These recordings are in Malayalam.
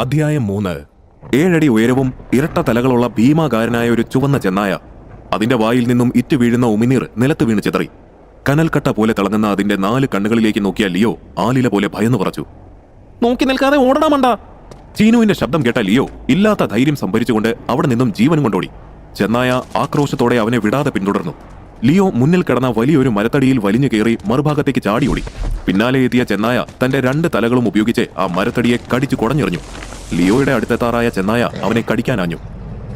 അധ്യായം 3. 7 അടി ഉയരവും ഇരട്ട തലകളുള്ള ഭീമാകാരനായ ഒരു ചുവന്ന ചെന്നായ. അതിന്റെ വായിൽ നിന്നും ഇറ്റു വീഴുന്ന ഉമിനീർ നിലത്ത് വീണ് ചിതറി. കനൽക്കട്ട പോലെ തിളങ്ങുന്ന അതിന്റെ 4 കണ്ണുകളിലേക്ക് നോക്കിയ ലിയോ ആലില പോലെ ഭയന്നു പറച്ചു. നോക്കി നിൽക്കാതെ ഓടണമണ്ട. ചീനുവിന്റെ ശബ്ദം കേട്ട ലിയോ ഇല്ലാത്ത ധൈര്യം സംഭരിച്ചുകൊണ്ട് അവിടെ നിന്നും ജീവൻ കൊണ്ടോടി. ചെന്നായ ആക്രോശത്തോടെ അവനെ വിടാതെ പിന്തുടർന്നു. ലിയോ മുന്നിൽ കിടന്ന വലിയൊരു മരത്തടിയിൽ വലിഞ്ഞു കയറി മറുഭാഗത്തേക്ക് ചാടിയോടി. പിന്നാലെ എത്തിയ ചെന്നായ തന്റെ 2 തലകളും ഉപയോഗിച്ച് ആ മരത്തടിയെ കടിച്ചു കുടഞ്ഞെറിഞ്ഞു. ലിയോയുടെ അടുത്തെത്താറായ ചെന്നായ അവനെ കടിക്കാനാഞ്ഞു.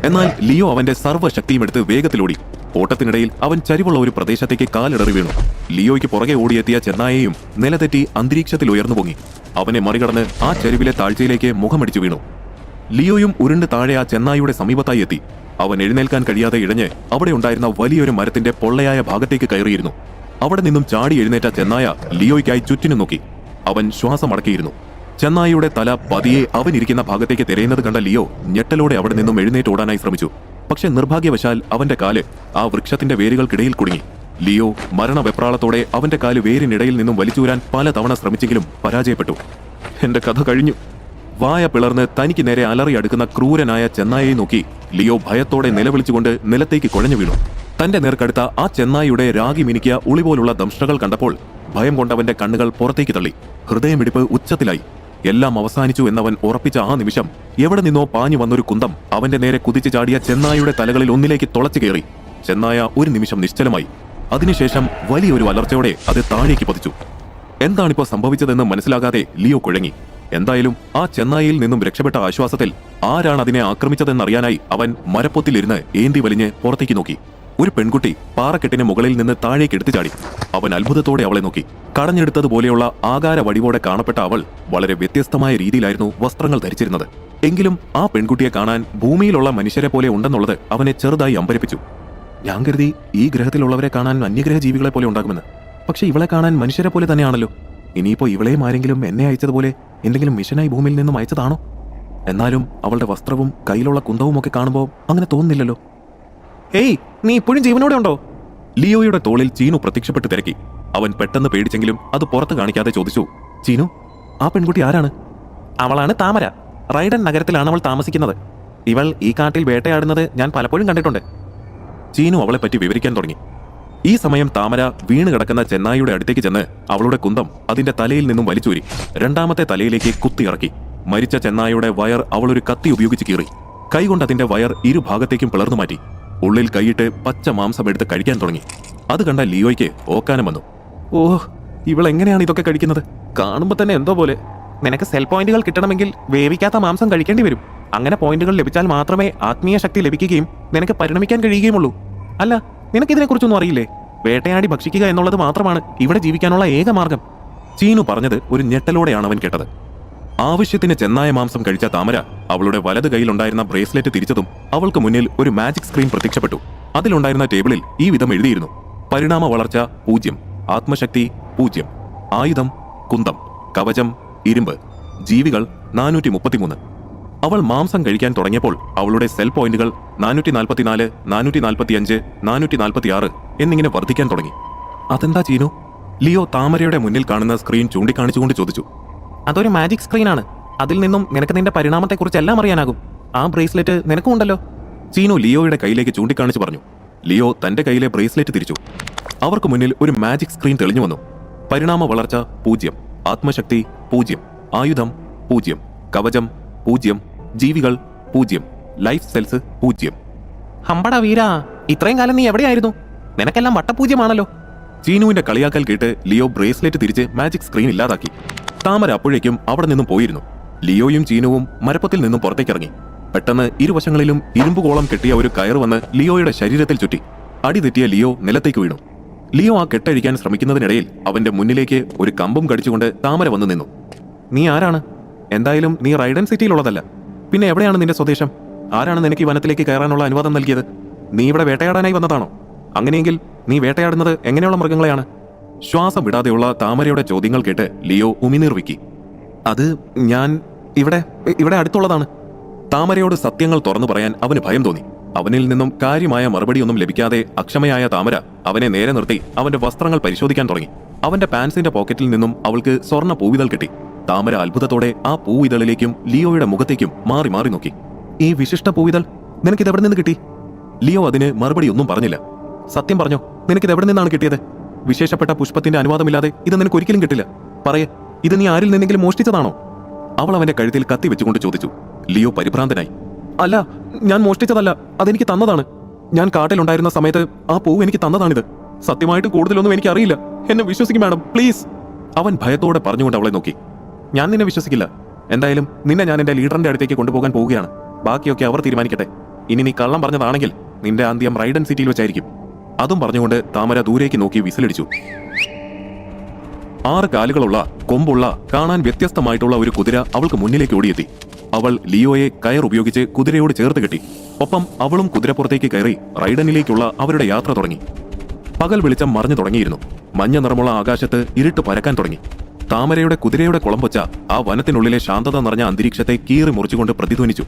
എന്നാൽ ലിയോ അവന്റെ സർവ്വശക്തിയും എടുത്ത് വേഗത്തിലോടി. ഓട്ടത്തിനിടയിൽ അവൻ ചരിവുള്ള ഒരു പ്രദേശത്തേക്ക് കാലിടറി വീണു. ലിയോയ്ക്ക് പുറകെ ഓടിയെത്തിയ ചെന്നായയും നിലതെറ്റി അന്തരീക്ഷത്തിൽ ഉയർന്നു പൊങ്ങി. അവനെ മറികടന്ന് ആ ചരിവിലെ താഴ്ചയിലേക്ക് മുഖമടിച്ചു വീണു. ലിയോയും ഉരുണ്ട് താഴെ ആ ചെന്നായിയുടെ സമീപത്തായി എത്തി. അവൻ എഴുന്നേൽക്കാൻ കഴിയാതെ ഇഴഞ്ഞ് അവിടെ ഉണ്ടായിരുന്ന വലിയൊരു മരത്തിന്റെ പൊള്ളയായ ഭാഗത്തേക്ക് കയറിയിരുന്നു. അവിടെ നിന്നും ചാടി എഴുന്നേറ്റ ചെന്നായ ലിയോയ്ക്കായി ചുറ്റിനും നോക്കി. അവൻ ശ്വാസമടക്കിയിരുന്നു. ചെന്നായിയുടെ തല പതിയെ അവനിരിക്കുന്ന ഭാഗത്തേക്ക് തിരയുന്നത് കണ്ട ലിയോ ഞെട്ടലോടെ അവിടെ നിന്നും എഴുന്നേറ്റ് ഓടാനായി ശ്രമിച്ചു. പക്ഷെ നിർഭാഗ്യവശാൽ അവന്റെ കാല് ആ വൃക്ഷത്തിന്റെ വേരുകൾക്കിടയിൽ കുടുങ്ങി. ലിയോ മരണവെപ്രാളത്തോടെ അവന്റെ കാല് വേരിനിടയിൽ നിന്നും വലിച്ചൂരാൻ പലതവണ ശ്രമിച്ചെങ്കിലും പരാജയപ്പെട്ടു. എന്റെ കഥ കഴിഞ്ഞു. വായ പിളർന്ന് തനിക്ക് നേരെ അലറി അടുക്കുന്ന ക്രൂരനായ ചെന്നായയെ നോക്കി ലിയോ ഭയത്തോടെ നിലവിളിച്ചുകൊണ്ട് നിലത്തേക്ക് കുഴഞ്ഞു വീണു. തന്റെ നേർക്കടുത്ത ആ ചെന്നായിയുടെ രാഗി മിനുക്കിയ ഉളിപോലുള്ള ദംഷ്ടകൾ കണ്ടപ്പോൾ ഭയം കൊണ്ടവന്റെ കണ്ണുകൾ പുറത്തേക്ക് തള്ളി. ഹൃദയമിടിപ്പ് ഉച്ചത്തിലായി. എല്ലാം അവസാനിച്ചു എന്നവൻ ഉറപ്പിച്ച ആ നിമിഷം എവിടെ നിന്നോ പാഞ്ഞു വന്നൊരു കുന്തം അവന്റെ നേരെ കുതിച്ചു ചാടിയ ചെന്നായിയുടെ തലകളിൽ ഒന്നിലേക്ക് തുളച്ചു കയറി. ചെന്നായ ഒരു നിമിഷം നിശ്ചലമായി. അതിനുശേഷം വലിയൊരു അലർച്ചയോടെ അത് താഴേക്ക് പതിച്ചു. എന്താണിപ്പോ സംഭവിച്ചതെന്ന് മനസ്സിലാകാതെ ലിയോ കുഴങ്ങി. എന്തായാലും ആ ചെന്നായിയിൽ നിന്നും രക്ഷപ്പെട്ട ആശ്വാസത്തിൽ ആരാണ് അതിനെ ആക്രമിച്ചതെന്നറിയാനായി അവൻ മരപ്പൊത്തിലിരുന്ന് ഏന്തി വലിഞ്ഞ് പുറത്തേക്ക് നോക്കി. ഒരു പെൺകുട്ടി പാറക്കെട്ടിന് മുകളിൽ നിന്ന് താഴേക്ക് എടുത്തു ചാടി. അവൻ അത്ഭുതത്തോടെ അവളെ നോക്കി. കടഞ്ഞെടുത്തതുപോലെയുള്ള ആകാര വടിവോടെ കാണപ്പെട്ട അവൾ വളരെ വ്യത്യസ്തമായ രീതിയിലായിരുന്നു വസ്ത്രങ്ങൾ ധരിച്ചിരുന്നത്. എങ്കിലും ആ പെൺകുട്ടിയെ കാണാൻ ഭൂമിയിലുള്ള മനുഷ്യരെ പോലെ ഉണ്ടെന്നുള്ളത് അവനെ ചെറുതായി അമ്പരിപ്പിച്ചു. ഞാൻ കരുതി ഈ ഗ്രഹത്തിലുള്ളവരെ കാണാൻ അന്യഗ്രഹ ജീവികളെ പോലെ ഉണ്ടാകുമെന്ന്. പക്ഷെ ഇവളെ കാണാൻ മനുഷ്യരെ പോലെ തന്നെയാണല്ലോ. ഇനിയിപ്പോ ഇവളെയും ആരെങ്കിലും എന്നെ അയച്ചതുപോലെ എന്തെങ്കിലും മിഷനായി ഭൂമിയിൽ നിന്നും അയച്ചതാണോ? എന്നാലും അവളുടെ വസ്ത്രവും കയ്യിലുള്ള കുന്തവും ഒക്കെ കാണുമ്പോൾ അങ്ങനെ തോന്നുന്നില്ലല്ലോ. ഏയ്, നീ ഇപ്പോഴും ജീവനോടെ ഉണ്ടോ? ലിയോയുടെ തോളിൽ ചീനു പ്രത്യക്ഷപ്പെട്ട് തിരക്കി. അവൻ പെട്ടെന്ന് പേടിച്ചെങ്കിലും അത് പുറത്ത് കാണിക്കാതെ ചോദിച്ചു, ചീനു, ആ പെൺകുട്ടി ആരാണ്? അവളാണ് താമര. റൈഡൻ നഗരത്തിലാണ് അവൾ താമസിക്കുന്നത്. ഇവൾ ഈ കാട്ടിൽ വേട്ടയാടുന്നത് ഞാൻ പലപ്പോഴും കണ്ടിട്ടുണ്ട്. ചീനു അവളെ പറ്റി വിവരിക്കാൻ തുടങ്ങി. ഈ സമയം താമര വീണ് കിടക്കുന്ന ചെന്നായിയുടെ അടുത്തേക്ക് ചെന്ന് അവളുടെ കുന്തം അതിന്റെ തലയിൽ നിന്നും വലിച്ചൂരി 2ാമത്തെ തലയിലേക്ക് കുത്തിയിറക്കി. മരിച്ച ചെന്നായിയുടെ വയർ അവളൊരു കത്തി ഉപയോഗിച്ച് കീറി. കൈകൊണ്ട് അതിന്റെ വയർ ഇരുഭാഗത്തേക്കും പിളർന്നു മാറ്റി. ഉള്ളിൽ കൈയിട്ട് പച്ച മാംസം എടുത്ത് കഴിക്കാൻ തുടങ്ങി. അത് കണ്ട ലിയോയ്ക്ക് ഓക്കാനം വന്നു. ഓഹ്, ഇവളെങ്ങനെയാണ് ഇതൊക്കെ കഴിക്കുന്നത്? കാണുമ്പോൾ തന്നെ എന്തോ പോലെ. നിനക്ക് സെൽ പോയിന്റുകൾ കിട്ടണമെങ്കിൽ വേവിക്കാത്ത മാംസം കഴിക്കേണ്ടി വരും. അങ്ങനെ പോയിന്റുകൾ ലഭിച്ചാൽ മാത്രമേ ആത്മീയ ശക്തി ലഭിക്കുകയും നിനക്ക് പരിണമിക്കാൻ കഴിയുകയുമുള്ളൂ. അല്ല, നിനക്കിതിനെക്കുറിച്ചൊന്നും അറിയില്ലേ? വേട്ടയാടി ഭക്ഷിക്കുക എന്നുള്ളത് മാത്രമാണ് ഇവിടെ ജീവിക്കാനുള്ള ഏക മാർഗം. ചീനു പറഞ്ഞത് ഒരു ഞെട്ടലോടെയാണ് അവൻ കേട്ടത്. ആവശ്യത്തിന് ചെന്നായ മാംസം കഴിച്ച താമര അവളുടെ വലത് കൈയിലുണ്ടായിരുന്ന ബ്രേസ്ലെറ്റ് തിരിച്ചതും അവൾക്ക് മുന്നിൽ ഒരു മാജിക് സ്ക്രീൻ പ്രത്യക്ഷപ്പെട്ടു. അതിലുണ്ടായിരുന്ന ടേബിളിൽ ഈ വിധം എഴുതിയിരുന്നു: പരിണാമ വളർച്ച 0, ആത്മശക്തി 0, ആയുധം കുന്തം, കവചം ഇരുമ്പ്, ജീവികൾ 433. അവൾ മാംസം കഴിക്കാൻ തുടങ്ങിയപ്പോൾ അവളുടെ സെൽ പോയിന്റുകൾ 444, 445, 446 എന്നിങ്ങനെ വർദ്ധിക്കാൻ തുടങ്ങി. അതെന്താ ചീനു? ലിയോ താമരയുടെ മുന്നിൽ കാണുന്ന സ്ക്രീൻ ചൂണ്ടിക്കാണിച്ചുകൊണ്ട് ചോദിച്ചു. അതൊരു മാജിക് സ്ക്രീനാണ്. അതിൽ നിന്നും നിനക്ക് നിന്റെ പരിണാമത്തെക്കുറിച്ച് എല്ലാം അറിയാനാകും. ആ ബ്രേസ്ലെറ്റ് നിനക്കും ഉണ്ടല്ലോ. ചീനു ലിയോയുടെ കയ്യിലേക്ക് ചൂണ്ടിക്കാണിച്ചു പറഞ്ഞു. ലിയോ തന്റെ കയ്യിലെ ബ്രേസ്ലെറ്റ് തിരിച്ചു. അവർക്ക് മുന്നിൽ ഒരു മാജിക് സ്ക്രീൻ തെളിഞ്ഞു വന്നു. പരിണാമ വളർച്ച 0, ആത്മശക്തി 0, ആയുധം 0, കവചം 0, ജീവികൾ 0, ലൈഫ് സെൽസ് 0. ഹമ്പട വീരാ, ഇത്രയും കാലം നീ എവിടെയായിരുന്നു? നിനക്കെല്ലാം വട്ടപൂജ്യമാണല്ലോ. ചീനുവിന്റെ കളിയാക്കൽ കേട്ട് ലിയോ ബ്രേസ്ലെറ്റ് തിരിച്ച് മാജിക് സ്ക്രീൻ ഇല്ലാതാക്കി. താമര അപ്പോഴേക്കും അവിടെ നിന്നും പോയിരുന്നു. ലിയോയും ചീനുവും മരപ്പത്തിൽ നിന്നും പുറത്തേക്കിറങ്ങി. പെട്ടെന്ന് ഇരുവശങ്ങളിലും ഇരുമ്പുകോളം കെട്ടിയ ഒരു കയർ വന്ന് ലിയോയുടെ ശരീരത്തിൽ ചുറ്റി. അടി തെറ്റിയ ലിയോ നിലത്തേക്ക് വീണു. ലിയോ ആ കെട്ടഴിക്കാൻ ശ്രമിക്കുന്നതിനിടയിൽ അവന്റെ മുന്നിലേക്ക് ഒരു കമ്പും കടിച്ചുകൊണ്ട് താമര വന്നു നിന്നു. നീ ആരാണ്? എന്തായാലും നീ റൈഡൻ സിറ്റിയിലുള്ളതല്ല. പിന്നെ എവിടെയാണ് നിന്റെ സ്വദേശം? ആരാണ് നിനക്ക് ഈ വനത്തിലേക്ക് കയറാനുള്ള അനുവാദം നൽകിയത്? നീ ഇവിടെ വേട്ടയാടാനായി വന്നതാണോ? അങ്ങനെയെങ്കിൽ നീ വേട്ടയാടുന്നത് എങ്ങനെയുള്ള മൃഗങ്ങളെയാണ്? ശ്വാസം വിടാതെയുള്ള താമരയുടെ ചോദ്യങ്ങൾ കേട്ട് ലിയോ ഉമിനീർ വിക്കി. അത് ഞാൻ ഇവിടെ അടുത്തുള്ളതാണ്. താമരയോട് സത്യങ്ങൾ തുറന്നു പറയാൻ അവന് ഭയം തോന്നി. അവനിൽ നിന്നും കാര്യമായ മറുപടിയൊന്നും ലഭിക്കാതെ അക്ഷമയായ താമര അവനെ നേരെ നിർത്തി അവന്റെ വസ്ത്രങ്ങൾ പരിശോധിക്കാൻ തുടങ്ങി. അവന്റെ പാൻസിന്റെ പോക്കറ്റിൽ നിന്നും അവൾക്ക് സ്വർണ്ണ പൂവിതൾ കിട്ടി. താമര അത്ഭുതത്തോടെ ആ പൂവിതളിലേക്കും ലിയോയുടെ മുഖത്തേക്കും മാറി മാറി നോക്കി. ഈ വിശിഷ്ട പൂവിതൾ നിനക്കിത് എവിടെ നിന്ന് കിട്ടി? ലിയോ അതിന് മറുപടി ഒന്നും പറഞ്ഞില്ല. സത്യം പറഞ്ഞോ, നിനക്കിത് എവിടെ നിന്നാണ് കിട്ടിയത്? വിശേഷപ്പെട്ട പുഷ്പത്തിന്റെ അനുവാദമില്ലാതെ ഇത് നിനക്ക് ഒരിക്കലും കിട്ടില്ല. പറയേ, ഇത് നീ ആരിൽ നിന്നെങ്കിലും മോഷ്ടിച്ചതാണോ? അവൾ അവന്റെ കഴുത്തിൽ കത്തി വെച്ചുകൊണ്ട് ചോദിച്ചു. ലിയോ പരിഭ്രാന്തനായി. അല്ല, ഞാൻ മോഷ്ടിച്ചതല്ല, അതെനിക്ക് തന്നതാണ്. ഞാൻ കാട്ടിലുണ്ടായിരുന്ന സമയത്ത് ആ പൂവ് എനിക്ക് തന്നതാണിത്. സത്യമായിട്ട് കൂടുതലൊന്നും എനിക്ക് അറിയില്ല. എന്നെ വിശ്വസിക്കും മാഡം, പ്ലീസ്. അവൻ ഭയത്തോടെ പറഞ്ഞുകൊണ്ട് അവളെ നോക്കി. ഞാൻ നിന്നെ വിശ്വസിക്കില്ല. എന്തായാലും നിന്നെ ഞാൻ എന്റെ ലീഡറിന്റെ അടുത്തേക്ക് കൊണ്ടുപോകാൻ പോവുകയാണ്. ബാക്കിയൊക്കെ അവർ തീരുമാനിക്കട്ടെ. ഇനി നീ കള്ളം പറഞ്ഞതാണെങ്കിൽ നിന്റെ അന്ത്യം റൈഡൻ സിറ്റിയിൽ വെച്ചായിരിക്കും. അതും പറഞ്ഞുകൊണ്ട് താമര ദൂരേക്ക് നോക്കി വിസിലടിച്ചു. 6 കാലുകളുള്ള, കൊമ്പുള്ള, കാണാൻ വ്യത്യസ്തമായിട്ടുള്ള ഒരു കുതിര അവൾക്ക് മുന്നിലേക്ക് ഓടിയെത്തി. അവൾ ലിയോയെ കയർ ഉപയോഗിച്ച് കുതിരയോട് ചേർത്ത് കെട്ടി. ഒപ്പം അവളും കുതിരപ്പുറത്തേക്ക് കയറി റൈഡനിലേക്കുള്ള അവരുടെ യാത്ര തുടങ്ങി. പകൽ വെളിച്ചം മറഞ്ഞു തുടങ്ങിയിരുന്നു. മഞ്ഞ നിറമുള്ള ആകാശത്ത് ഇരുട്ട് പരക്കാൻ തുടങ്ങി. താമരയുടെ കുതിരയുടെ കുളമ്പൊച്ച ആ വനത്തിനുള്ളിലെ ശാന്തത നിറഞ്ഞ അന്തരീക്ഷത്തെ കീറി മുറിച്ചുകൊണ്ട് പ്രതിധ്വനിച്ചു.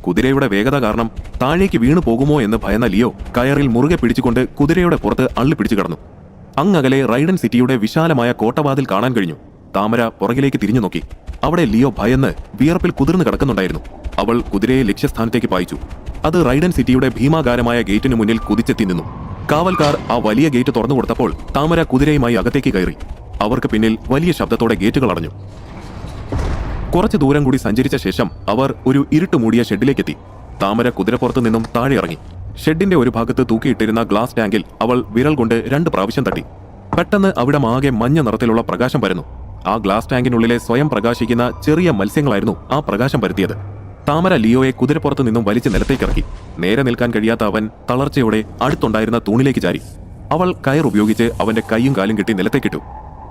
കുതിരയുടെ വേഗത കാരണം താഴേക്ക് വീണു പോകുമോ എന്ന് ഭയന്ന ലിയോ കയറിൽ മുറുകെ പിടിച്ചുകൊണ്ട് കുതിരയുടെ പുറത്ത് അള്ളിപ്പിടിച്ചു കടന്നു. അങ്ങകലെ റൈഡൻ സിറ്റിയുടെ വിശാലമായ കോട്ടവാതിൽ കാണാൻ കഴിഞ്ഞു. താമര പുറകിലേക്ക് തിരിഞ്ഞു നോക്കി. അവിടെ ലിയോ ഭയന്ന് വിയർപ്പിൽ കുതിർന്നു കിടക്കുന്നുണ്ടായിരുന്നു. അവൾ കുതിരയെ ലക്ഷ്യസ്ഥാനത്തേക്ക് പായിച്ചു. അത് റൈഡൻ സിറ്റിയുടെ ഭീമാകാരമായ ഗേറ്റിന് മുന്നിൽ കുതിച്ചെത്തി നിന്നു. കാവൽക്കാർ ആ വലിയ ഗേറ്റ് തുറന്നു കൊടുത്തപ്പോൾ താമര കുതിരയുമായി അകത്തേക്ക് കയറി. അവർക്ക് പിന്നിൽ വലിയ ശബ്ദത്തോടെ ഗേറ്റുകൾ അടഞ്ഞു. കുറച്ചു ദൂരം കൂടി സഞ്ചരിച്ച ശേഷം അവർ ഒരു ഇരുട്ട് മൂടിയ ഷെഡിലേക്കെത്തി. താമര കുതിരപ്പുറത്തു നിന്നും താഴെ ഇറങ്ങി. ഷെഡിന്റെ ഒരു ഭാഗത്ത് തൂക്കിയിട്ടിരുന്ന ഗ്ലാസ് ടാങ്കിൽ അവൾ വിരൽ കൊണ്ട് 2 പ്രാവശ്യം തട്ടി. പെട്ടെന്ന് അവിടെ ആകെ മഞ്ഞ നിറത്തിലുള്ള പ്രകാശം പരന്നു. ആ ഗ്ലാസ് ടാങ്കിനുള്ളിലെ സ്വയം പ്രകാശിക്കുന്ന ചെറിയ മത്സ്യങ്ങളായിരുന്നു ആ പ്രകാശം പരത്തിയത്. താമര ലിയോയെ കുതിരപ്പുറത്ത് നിന്നും വലിച്ച് നിലത്തേക്കിറക്കി. നേരെ നിൽക്കാൻ കഴിയാത്ത അവൻ തളർച്ചയോടെ അടുത്തുണ്ടായിരുന്ന തൂണിലേക്ക് ചാരി. അവൾ കയർ ഉപയോഗിച്ച് അവന്റെ കൈയും കാലും കെട്ടി നിലത്തേക്കിട്ടു.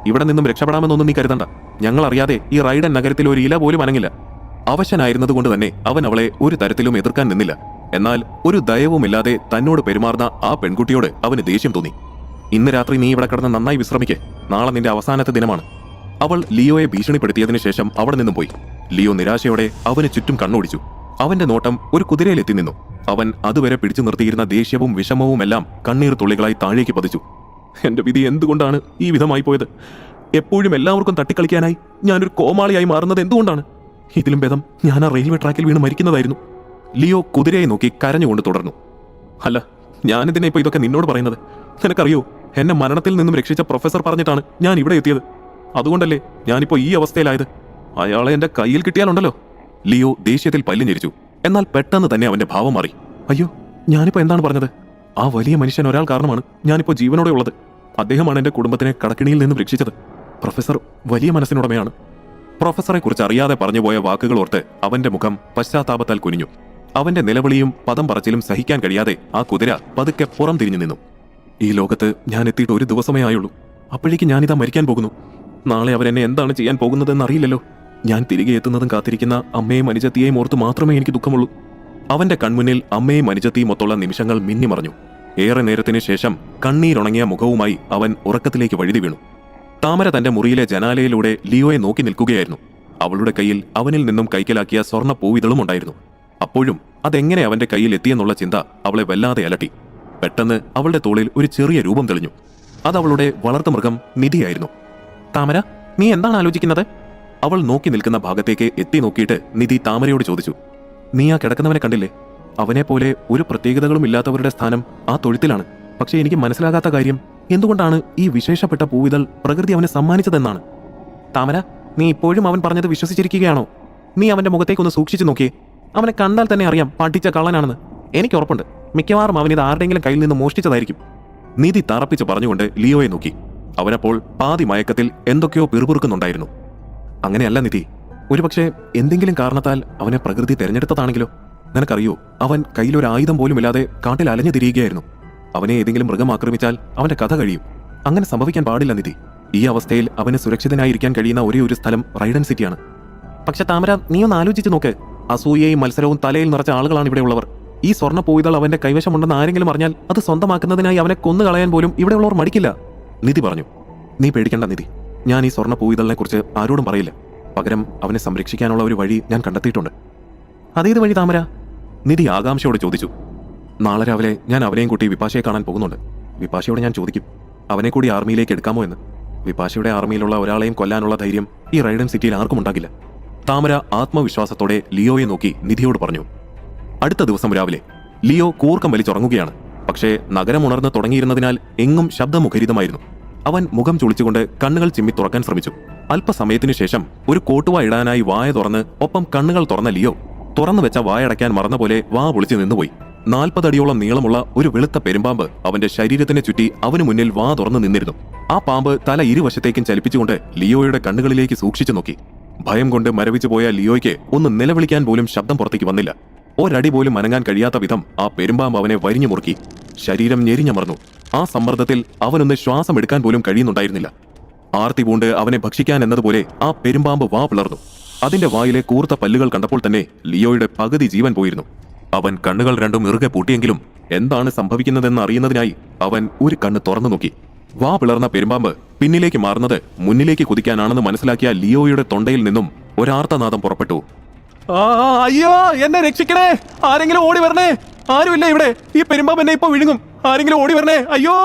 ഇവിടെ നിന്നും രക്ഷപ്പെടാമെന്നൊന്നും നീ കരുതണ്ട. ഞങ്ങൾ അറിയാതെ ഈ റൈഡൻ നഗരത്തിൽ ഒരു ഇല പോലും അനങ്ങില്ല. അവശനായിരുന്നതുകൊണ്ട് തന്നെ അവൻ അവളെ ഒരു തരത്തിലും എതിർക്കാൻ നിന്നില്ല. എന്നാൽ ഒരു ദയവുമില്ലാതെ തന്നോട് പെരുമാറുന്ന ആ പെൺകുട്ടിയോട് അവന് ദേഷ്യം തോന്നി. ഇന്ന് രാത്രി നീ ഇവിടെ കിടന്ന് നന്നായി വിശ്രമിക്കേ. നാളെ നിന്റെ അവസാനത്തെ ദിനമാണ്. അവൾ ലിയോയെ ഭീഷണിപ്പെടുത്തിയതിനു ശേഷം അവിടെ നിന്നും പോയി. ലിയോ നിരാശയോടെ അവന് ചുറ്റും കണ്ണോടിച്ചു. അവന്റെ നോട്ടം ഒരു കുതിരയിലെത്തി നിന്നു. അവൻ അതുവരെ പിടിച്ചു നിർത്തിയിരുന്ന ദേഷ്യവും വിഷമവുമെല്ലാം കണ്ണീർ തുള്ളികളായി താഴേക്ക് പതിച്ചു. എന്റെ വിധി എന്തുകൊണ്ടാണ് ഈ വിധമായി പോയത്? എപ്പോഴും എല്ലാവർക്കും തട്ടിക്കളിക്കാനായി ഞാനൊരു കോമാളിയായി മാറുന്നത് എന്തുകൊണ്ടാണ്? ഇതിലും ഭേദം ഞാൻ ആ റെയിൽവേ ട്രാക്കിൽ വീണ് മരിക്കുന്നതായിരുന്നു. ലിയോ കുതിരയെ നോക്കി കരഞ്ഞുകൊണ്ട് തുടർന്നു. അല്ല, ഞാനിതിനെ ഇപ്പൊ ഇതൊക്കെ നിന്നോട് പറയുന്നത്? നിനക്കറിയോ, എന്നെ മരണത്തിൽ നിന്നും രക്ഷിച്ച പ്രൊഫസർ പറഞ്ഞിട്ടാണ് ഞാൻ ഇവിടെ എത്തിയത്. അതുകൊണ്ടല്ലേ ഞാനിപ്പോ ഈ അവസ്ഥയിലായത്. അയാളെ എന്റെ കയ്യിൽ കിട്ടിയാലുണ്ടല്ലോ. ലിയോ ദേഷ്യത്തിൽ പല്ല് ഞെരിച്ചു. എന്നാൽ പെട്ടെന്ന് തന്നെ അവന്റെ ഭാവം മാറി. അയ്യോ, ഞാനിപ്പോ എന്താണ് പറഞ്ഞത്? ആ വലിയ മനുഷ്യൻ ഒരാൾ കാരണമാണ് ഞാനിപ്പോ ജീവനോടെ ഉള്ളത്. അദ്ദേഹമാണ് എന്റെ കുടുംബത്തിനെ കടക്കിണിയിൽ നിന്നും രക്ഷിച്ചത്. പ്രൊഫസർ വലിയ മനസ്സിനുടമയാണ്. പ്രൊഫസറെ കുറിച്ച് അറിയാതെ പറഞ്ഞുപോയ വാക്കുകൾ ഓർത്ത് അവന്റെ മുഖം പശ്ചാത്താപത്താൽ കുനിഞ്ഞു. അവന്റെ നിലവിളിയും പദം പറച്ചിലും സഹിക്കാൻ കഴിയാതെ ആ കുതിര പതുക്കെ പുറം തിരിഞ്ഞു നിന്നു. ഈ ലോകത്ത് ഞാൻ എത്തിയിട്ട് 1 ദിവസമേ ആയുള്ളൂ. അപ്പോഴേക്ക് ഞാനിതാ മരിക്കാൻ പോകുന്നു. നാളെ അവരെന്നെ എന്താണ് ചെയ്യാൻ പോകുന്നതെന്ന് അറിയില്ലല്ലോ. ഞാൻ തിരികെ എത്തുന്നതും കാത്തിരിക്കുന്ന അമ്മയെയും അനുജത്തിയെയും ഓർത്ത് മാത്രമേ എനിക്ക് ദുഃഖമുള്ളൂ. അവന്റെ കൺമുന്നിൽ അമ്മയും അനുജത്തിയും ഒത്തുള്ള നിമിഷങ്ങൾ മിന്നിമറഞ്ഞു. ഏറെ നേരത്തിന് ശേഷം കണ്ണീരുണങ്ങിയ മുഖവുമായി അവൻ ഉറക്കത്തിലേക്ക് വഴുതി വീണു. താമര തന്റെ മുറിയിലെ ജനാലയിലൂടെ ലിയോയെ നോക്കി നിൽക്കുകയായിരുന്നു. അവളുടെ കയ്യിൽ അവനിൽ നിന്നും കൈക്കലാക്കിയ സ്വർണ്ണ പൂവിതളും ഉണ്ടായിരുന്നു. അപ്പോഴും അതെങ്ങനെ അവന്റെ കയ്യിൽ എത്തിയെന്നുള്ള ചിന്ത അവളെ വല്ലാതെ അലട്ടി. പെട്ടെന്ന് അവളുടെ തോളിൽ ഒരു ചെറിയ രൂപം തെളിഞ്ഞു. അതവളുടെ വളർത്തുമൃഗം നിധിയായിരുന്നു. താമര, നീ എന്താണ് ആലോചിക്കുന്നത്? അവൾ നോക്കി നിൽക്കുന്ന ഭാഗത്തേക്ക് എത്തി നോക്കിയിട്ട് നിധി താമരയോട് ചോദിച്ചു. നീ ആ കിടക്കുന്നവനെ കണ്ടില്ലേ? അവനെപ്പോലെ ഒരു പ്രത്യേകതകളും ഇല്ലാത്തവരുടെ സ്ഥാനം ആ തൊഴുത്തിലാണ്. പക്ഷേ എനിക്ക് മനസ്സിലാകാത്ത കാര്യം, എന്തുകൊണ്ടാണ് ഈ വിശേഷപ്പെട്ട പൂവിതൾ പ്രകൃതി അവനെ സമ്മാനിച്ചതെന്നാണ്. താമര, നീ ഇപ്പോഴും അവൻ പറഞ്ഞത് വിശ്വസിച്ചിരിക്കുകയാണോ? നീ അവന്റെ മുഖത്തേക്കൊന്ന് സൂക്ഷിച്ചു നോക്കിയേ. അവനെ കണ്ടാൽ തന്നെ അറിയാം പഠിച്ച കള്ളനാണെന്ന്. എനിക്ക് ഉറപ്പുണ്ട്, മിക്കവാറും അവനിത് ആരുടെയെങ്കിലും കയ്യിൽ നിന്ന് മോഷ്ടിച്ചതായിരിക്കും. നിധി തറപ്പിച്ച് പറഞ്ഞുകൊണ്ട് ലിയോയെ നോക്കി. അവനപ്പോൾ പാതി മയക്കത്തിൽ എന്തൊക്കെയോ പിറുപിറുക്കുന്നുണ്ടായിരുന്നു. അങ്ങനെയല്ല നിധി, ഒരുപക്ഷെ എന്തെങ്കിലും കാരണത്താൽ അവനെ പ്രകൃതി തെരഞ്ഞെടുത്തതാണെങ്കിലോ? നിനക്കറിയോ, അവൻ കയ്യിലൊരു ആയുധം പോലും ഇല്ലാതെ കാട്ടിൽ അലഞ്ഞു തിരിയുകയായിരുന്നു. അവനെ ഏതെങ്കിലും മൃഗം ആക്രമിച്ചാൽ അവന്റെ കഥ കഴിയും. അങ്ങനെ സംഭവിക്കാൻ പാടില്ല നിധി. ഈ അവസ്ഥയിൽ അവന് സുരക്ഷിതനായിരിക്കാൻ കഴിയുന്ന ഒരേ ഒരു സ്ഥലം റൈഡൻ സിറ്റിയാണ്. പക്ഷെ താമര, നീ ഒന്ന് ആലോചിച്ച് നോക്ക്. അസൂയയും മത്സരവും തലയിൽ നിറച്ച ആളുകളാണ് ഇവിടെ ഉള്ളവർ. ഈ സ്വർണ്ണ പൂവിതൾ അവന്റെ കൈവശമുണ്ടെന്ന് ആരെങ്കിലും അറിഞ്ഞാൽ അത് സ്വന്തമാക്കുന്നതിനായി അവനെ കൊന്നുകളയാൻ പോലും ഇവിടെയുള്ളവർ മടിക്കില്ല. നിധി പറഞ്ഞു. നീ പേടിക്കണ്ട നിധി, ഞാൻ ഈ സ്വർണ്ണ പൂവിതളിനെ കുറിച്ച് ആരോടും പറയില്ല. പകരം അവനെ സംരക്ഷിക്കാനുള്ള ഒരു വഴി ഞാൻ കണ്ടെത്തിയിട്ടുണ്ട്. അതേത് വഴി താമര? നിധി ആകാംക്ഷയോടെ ചോദിച്ചു. നാളെ രാവിലെ ഞാൻ അവനെയും കൂട്ടി വിപാശയെ കാണാൻ പോകുന്നുണ്ട്. വിപാശയോട് ഞാൻ ചോദിക്കും, അവനെ കൂടി ആർമിയിലേക്ക് എടുക്കാമോ എന്ന്. വിപാശയുടെ ആർമിയിലുള്ള ഒരാളെയും കൊല്ലാനുള്ള ധൈര്യം ഈ റൈഡൻ സിറ്റിയിൽ ആർക്കും ഉണ്ടാകില്ല. താമര ആത്മവിശ്വാസത്തോടെ ലിയോയെ നോക്കി നിധിയോട് പറഞ്ഞു. അടുത്ത ദിവസം രാവിലെ ലിയോ കൂർക്കം വലിച്ചുറങ്ങുകയാണ്. പക്ഷേ നഗരം ഉണർന്നു തുടങ്ങിയിരുന്നതിനാൽ എങ്ങും ശബ്ദമുഖരിതമായിരുന്നു. അവൻ മുഖം ചുളിച്ചുകൊണ്ട് കണ്ണുകൾ ചിമ്മി തുറക്കാൻ ശ്രമിച്ചു. അല്പസമയത്തിനു ശേഷം ഒരു കോട്ടുവ ഇടാനായി വായ തുറന്ന് ഒപ്പം കണ്ണുകൾ തുറന്ന ലിയോ തുറന്നു വെച്ച വായടയ്ക്കാൻ മറന്ന പോലെ വാ പൊളിച്ചു നിന്നുപോയി. 40 അടിയോളം നീളമുള്ള ഒരു വെളുത്ത പെരുമ്പാമ്പ് അവന്റെ ശരീരത്തിനെ ചുറ്റി അവനു മുന്നിൽ വാ തുറന്നു നിന്നിരുന്നു. ആ പാമ്പ് തല ഇരുവശത്തേക്കും ചലിപ്പിച്ചുകൊണ്ട് ലിയോയുടെ കണ്ണുകളിലേക്ക് സൂക്ഷിച്ചു നോക്കി. ഭയം കൊണ്ട് മരവിച്ചു പോയ ലിയോയ്ക്ക് ഒന്ന് നിലവിളിക്കാൻ പോലും ശബ്ദം പുറത്തേക്ക് വന്നില്ല. ഒരടി പോലും അനങ്ങാൻ കഴിയാത്ത വിധം ആ പെരുമ്പാമ്പ് അവനെ വരിഞ്ഞു മുറുക്കി. ശരീരം ഞെരിഞ്ഞമർന്നു. ആ സമ്മർദ്ദത്തിൽ അവനൊന്ന് ശ്വാസം എടുക്കാൻ പോലും കഴിയുന്നുണ്ടായിരുന്നില്ല. ആർത്തി പൂണ്ട് അവനെ ഭക്ഷിക്കാൻ എന്നതുപോലെ ആ പെരുമ്പാമ്പ് വാ പിളർന്നു. അതിന്റെ വായിലെ കൂർത്ത പല്ലുകൾ കണ്ടപ്പോൾ തന്നെ ലിയോയുടെ പകുതി ജീവൻ പോയിരുന്നു. അവൻ കണ്ണുകൾ രണ്ടും ഇറുകെ പൂട്ടിയെങ്കിലും എന്താണ് സംഭവിക്കുന്നതെന്ന് അറിയുന്നതിനായി അവൻ ഒരു കണ്ണ് തുറന്നു നോക്കി. വാ പിളർന്ന പെരുമ്പാമ്പ് പിന്നിലേക്ക് മാറുന്നത് മുന്നിലേക്ക് കുതിക്കാനാണെന്ന് മനസ്സിലാക്കിയ ലിയോയുടെ തൊണ്ടയിൽ നിന്നും ഒരാർത്തനാദം പുറപ്പെട്ടു. അയ്യോ, എന്നെ രക്ഷിക്കണേ! ആരെങ്കിലും ഓടി വരണേ! ആരുമില്ല ഇവിടെ! ഈ പെരുമ്പാമ്പ് എന്നെ ഇപ്പൊ വിഴുങ്ങും! ആരെങ്കിലും ഓടി വരണേ! അയ്യോ!